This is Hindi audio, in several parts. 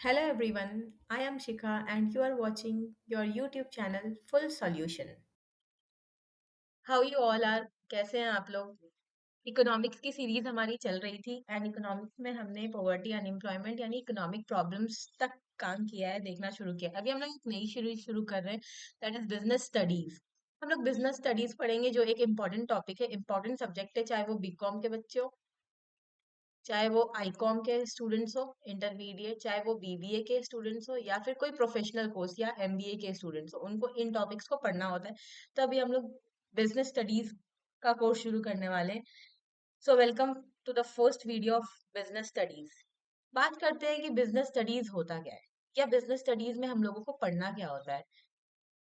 Hello everyone, I am Shikha and you are watching your YouTube channel Full Solution. How you all are? कैसे हैं आप लोग? इकोनॉमिक्स की सीरीज हमारी चल रही थी एंड इकोनॉमिक्स में हमने पॉवर्टी अनएम्प्लॉयमेंट यानी इकोनॉमिक प्रॉब्लम्स तक काम किया है, देखना शुरू किया। अभी हम लोग एक नई सीरीज शुरू कर रहे हैं, दैट इज बिजनेस स्टडीज। हम लोग बिजनेस स्टडीज पढ़ेंगे जो एक इम्पॉर्टेंट टॉपिक है, इम्पॉर्टेंट सब्जेक्ट है, चाहे वो बीकॉम के बच्चे हो, चाहे वो आईकॉम के स्टूडेंट्स हो इंटरमीडिएट, चाहे वो बीबीए के स्टूडेंट्स हो या फिर कोई प्रोफेशनल कोर्स या एमबीए के स्टूडेंट्स हो, उनको इन टॉपिक्स को पढ़ना होता है। तो अभी हम लोग बिजनेस स्टडीज का कोर्स शुरू करने वाले हैं। So welcome to the first video of business studies. बात करते हैं कि बिजनेस स्टडीज होता क्या है, या बिजनेस स्टडीज में हम लोगों को पढ़ना क्या होता है।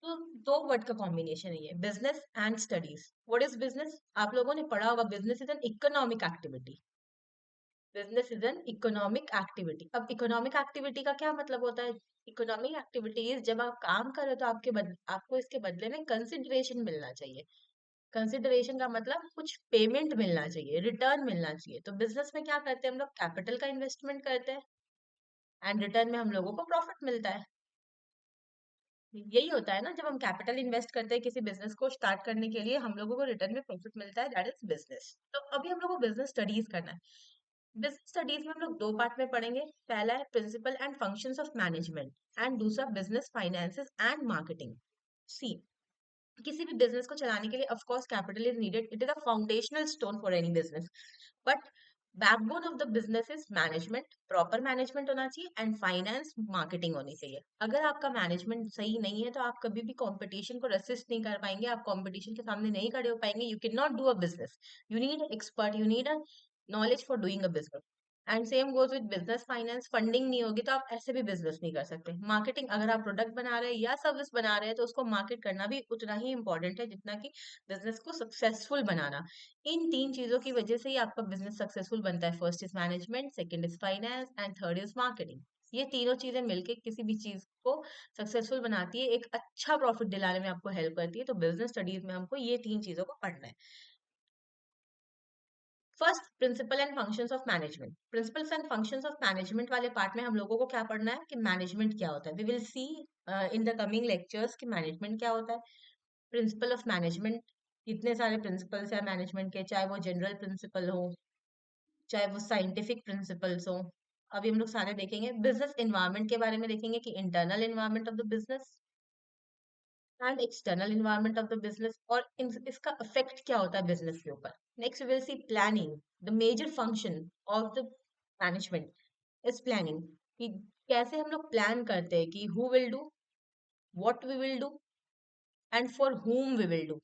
तो दो वर्ड का कॉम्बिनेशन है ये, business and studies. What is business? आप लोगों ने पढ़ा होगा, business is an economic activity. Business is an economic activity. अब इकोनॉमिक एक्टिविटी का क्या मतलब होता है? इकोनॉमिक एक्टिविटीज जब आप काम कर रहे हो तो आपको इसके बदले में कंसिडरेशन मिलना चाहिए। कंसिडरेशन का मतलब कुछ पेमेंट मिलना चाहिए, रिटर्न मिलना चाहिए। तो बिजनेस में क्या करते हैं हम लोग? कैपिटल का इन्वेस्टमेंट करते हैं एंड रिटर्न में हम लोगों को प्रॉफिट मिलता है। यही होता है ना, जब हम कैपिटल इन्वेस्ट करते हैं किसी बिजनेस को स्टार्ट करने के लिए, हम लोगों को रिटर्न में प्रॉफिट मिलता है, दैट इज बिजनेस। तो अभी हम लोग को बिजनेस स्टडीज करना है। बिजनेस स्टडीज में हम लोग दो पार्ट में पढ़ेंगे। पहला है principle and functions of management and दूसरा business finances and marketing. See, किसी भी बिजनेस को चलाने के लिए of course capital is needed, it is a foundational stone for any business. But backbone of the business is management, proper management होना चाहिए एंड फाइनेंस मार्केटिंग होनी चाहिए। अगर आपका मैनेजमेंट सही नहीं है तो आप कभी भी कंपटीशन को रेसिस्ट नहीं कर पाएंगे, आप कंपटीशन के सामने नहीं खड़े हो पाएंगे। You can not do a business, you need expert, you need a knowledge for doing a business. And same goes with business finance. Funding नहीं होगी तो आप ऐसे भी बिजनेस नहीं कर सकते। मार्केटिंग, अगर आप प्रोडक्ट बना रहे हैं या सर्विस बना रहे हैं तो उसको मार्केट करना भी उतना ही इंपॉर्टेंट है जितना कि बिजनेस को सक्सेसफुल बनाना। इन तीन चीजों की वजह से ही आपका बिजनेस सक्सेसफुल बनता है। First is management, second is finance and third is marketing. ये तीनों चीजें मिलके किसी भी चीज को सक्सेसफुल बनाती है, एक अच्छा प्रॉफिट दिलाने में आपको हेल्प करती है। तो बिजनेस स्टडीज में हमको ये तीन चीजों को पढ़ना है। First, principle and functions of management. Principles and functions of management वाले पार्ट में हम लोगों को क्या पढ़ना है कि मैनेजमेंट क्या होता है। We will see in the coming lectures कि मैनेजमेंट क्या होता है। प्रिंसिपल ऑफ मैनेजमेंट, इतने सारे प्रिंसिपल्स हैं मैनेजमेंट के, चाहे वो जनरल प्रिंसिपल हो, चाहे वो साइंटिफिक प्रिंसिपल्स हो। अभी हम लोग सारे देखेंगे। बिजनेस एनवायरनमेंट के बारे में देखेंगे कि internal environment of the business and external environment of the business, और इसका इफेक्ट क्या होता है बिजनेस के ऊपर। Next we will see planning. The major function of the management is planning, कि कैसे हम लोग प्लान करते हैं कि who will do, what we will do and for whom we will do.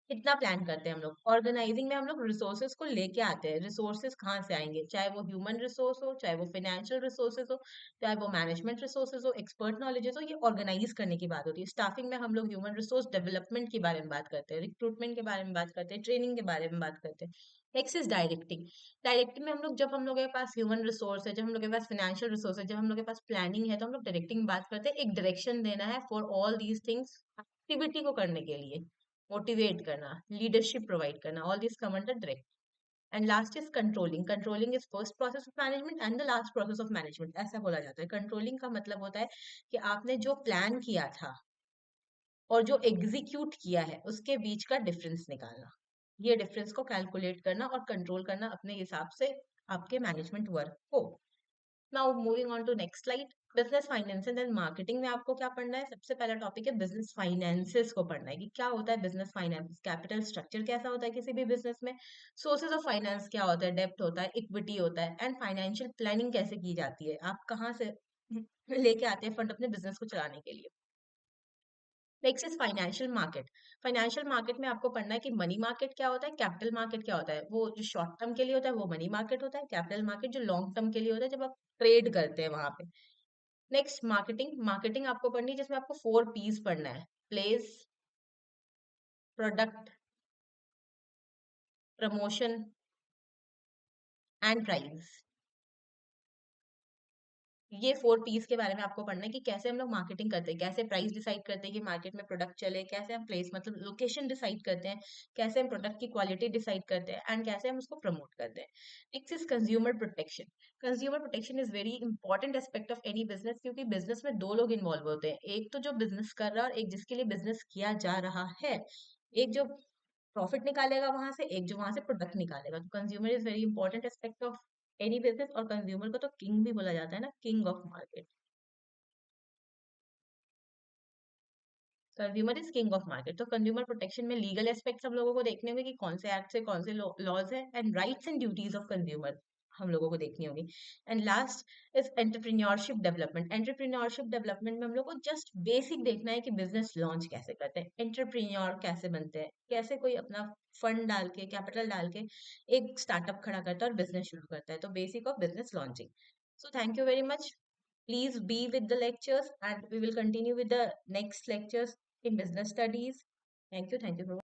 कितना प्लान करते हैं हम लोग। ऑर्गेनाइजिंग में हम लोग रिसोर्सेज को लेके आते हैं। रिसोर्सेज कहाँ से आएंगे, चाहे वो ह्यूमन रिसोर्स हो, चाहे वो फाइनेंशियल रिसोर्सेज हो, चाहे वो मैनेजमेंट रिसोर्सेज हो, एक्सपर्ट नॉलेजेस हो, ये ऑर्गेनाइज करने की बात होती है। स्टाफिंग में हम लोग ह्यूमन रिसोर्स डेवलपमेंट के बारे में बात करते हैं, रिक्रूटमेंट के बारे में बात करते हैं, ट्रेनिंग के बारे में बात करते हैं। Next is directing. डायरेक्टिंग में हम लोग, जब हम लोग के पास ह्यूमन रिसोर्स है, जब हम लोग के पास फाइनेंशियल रिसोर्स है, जब हम लोग के पास प्लानिंग है, तो हम लोग डायरेक्टिंग बात करते हैं। एक डायरेक्शन देना है for all these things, activity को करने के लिए मोटिवेट करना, लीडरशिप प्रोवाइड करना, all this come under direct. And last is controlling. Controlling is first process of management and the last process of management, ऐसा बोला जाता है। कंट्रोलिंग का मतलब होता है कि आपने जो प्लान किया था और जो एग्जीक्यूट किया है उसके बीच का डिफरेंस निकालना, ये डिफरेंस को कैलकुलेट करना और कंट्रोल करना अपने हिसाब से आपके मैनेजमेंट वर्क को। Now moving on to next slide. Business finances and marketing में आपको क्या पढ़ना है? सबसे पहला टॉपिक है बिजनेस फाइनेंसेस को पढ़ना है कि क्या होता है बिजनेस फाइनेंस, कैपिटल स्ट्रक्चर कैसा होता है किसी भी बिजनेस में, सोर्सेज ऑफ फाइनेंस क्या होता है, डेब्ट होता है, इक्विटी होता है, एंड फाइनेंशियल प्लानिंग कैसे की जाती है, आप कहाँ से लेके आते हैं फंड अपने बिजनेस को चलाने के लिए। Next is financial market. Financial market में आपको पढ़ना है कि मनी मार्केट क्या होता है, कैपिटल मार्केट क्या होता है। वो जो शॉर्ट टर्म के लिए होता है वो मनी मार्केट होता है, कैपिटल मार्केट जो लॉन्ग टर्म के लिए होता है, जब आप ट्रेड करते हैं वहां पे। Next marketing. मार्केटिंग आपको पढ़नी है जिसमें आपको 4 P's पढ़ना है। Place, product, promotion, and price. ये 4 पीस के बारे में आपको पढ़ना है कि कैसे हम लोग मार्केटिंग करते हैं, कैसे प्राइस डिसाइड करते हैं कि मार्केट में प्रोडक्ट चले, कैसे हम प्लेस मतलब लोकेशन डिसाइड करते हैं, कैसे हम प्रोडक्ट की क्वालिटी डिसाइड करते हैं एंड कैसे हम उसको प्रमोट करते हैं। Next is consumer protection. Consumer protection is very important aspect of any business, क्योंकि बिजनेस में दो लोग इन्वॉल्व होते हैं, एक तो जो बिजनेस कर रहा है और एक जिसके लिए बिजनेस किया जा रहा है। एक जो प्रॉफिट निकालेगा वहां से, एक जो वहां से प्रोडक्ट निकालेगा। तो consumer is very important aspect of any business, और कंज्यूमर को तो किंग भी बोला जाता है ना, king of market. Consumer is king of market. तो कंज्यूमर प्रोटेक्शन में लीगल एस्पेक्ट्स हम लोगों को देखने होंगे कि कौन से एक्ट से कौन से लॉज है, and rights and duties of consumer हम लोगों को देखनी होगी। And last is entrepreneurship development. Entrepreneurship development में हम लोग को जस्ट बेसिक देखना है कि बिजनेस लॉन्च कैसे करते हैं, एंटरप्रेन्योर कैसे बनते हैं, कैसे कोई अपना फंड डाल के, कैपिटल डाल के एक स्टार्टअप खड़ा करता है और बिजनेस शुरू करता है। तो basic of business launching. So thank you very much. Please be with the lectures, and we will continue with the next lectures in business studies. Thank you. Thank you for